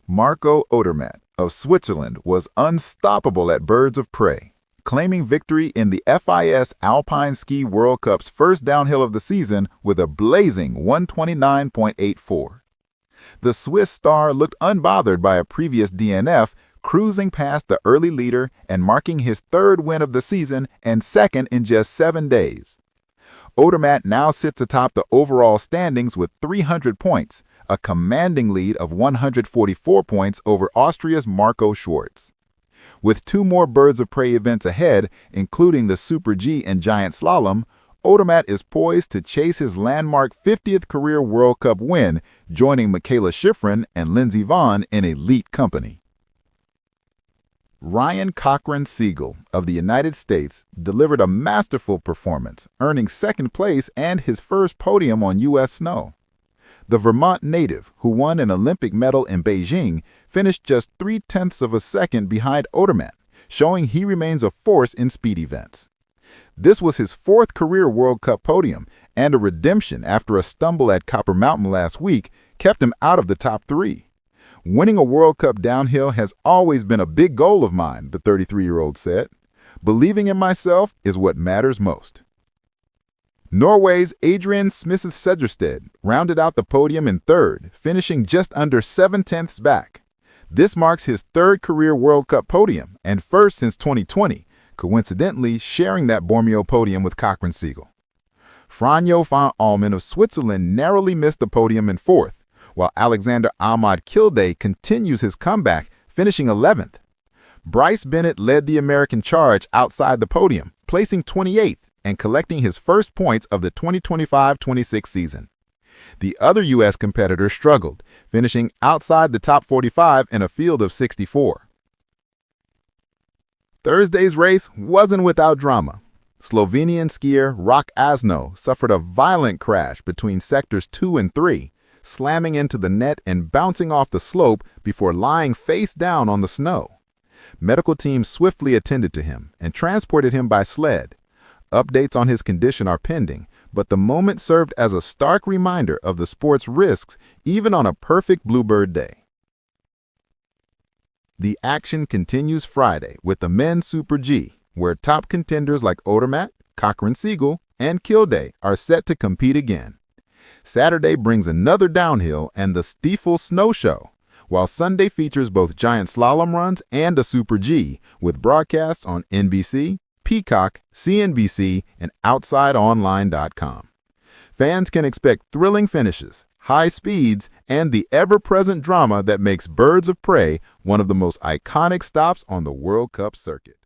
Marco Odermatt of Switzerland was unstoppable at birds of prey, claiming victory in the FIS Alpine Ski World Cup's first downhill of the season with a blazing 129.84. The Swiss star looked unbothered by a previous DNF, cruising past the early leader and marking his third win of the season and second in just 7 days. Odermatt now sits atop the overall standings with 300 points, a commanding lead of 144 points over Austria's Marco Schwarz. With 2 more birds of prey events ahead, including the Super G and Giant Slalom, Odermatt is poised to chase his landmark 50th career World Cup win, joining Michaela Schifrin and Lindsey Vonn in elite company. Ryan Cochran-Siegle of the United States delivered a masterful performance, earning second place and his first podium on U.S. snow. The Vermont native, who won an Olympic medal in Beijing, finished just 0.3 of a second behind Odermatt, showing he remains a force in speed events. This was his 4th career World Cup podium, and a redemption after a stumble at Copper Mountain last week kept him out of the top 3. Winning a World Cup downhill has always been a big goal of mine, the 33-year-old said. Believing in myself is what matters most. Norway's Adrian Smiseth Sejersted rounded out the podium in 3rd, finishing just under 0.7 back. This marks his 3rd career World Cup podium and first since 2020, coincidentally sharing that Bormio podium with Cochran-Siegle. Franjo van Almen of Switzerland narrowly missed the podium in 4th, while Aleksander Aamodt Kilde continues his comeback, finishing 11th. Bryce Bennett led the American charge outside the podium, placing 28th and collecting his first points of the 2025-26 season. The other U.S. competitor struggled, finishing outside the top 45 in a field of 64. Thursday's race wasn't without drama. Slovenian skier Rok Aznoh suffered a violent crash between sectors 2 and 3, slamming into the net and bouncing off the slope before lying face down on the snow. Medical teams swiftly attended to him and transported him by sled. Updates on his condition are pending, but the moment served as a stark reminder of the sport's risks even on a perfect Bluebird day. The action continues Friday with the men's Super G, where top contenders like Odermatt, Cochran-Siegle, and Kilde are set to compete again. Saturday brings another downhill and the Stiefel Snow Show, while Sunday features both giant slalom runs and a Super G, with broadcasts on NBC, Peacock, CNBC, and OutsideOnline.com. Fans can expect thrilling finishes, high speeds, and the ever-present drama that makes Birds of Prey one of the most iconic stops on the World Cup circuit.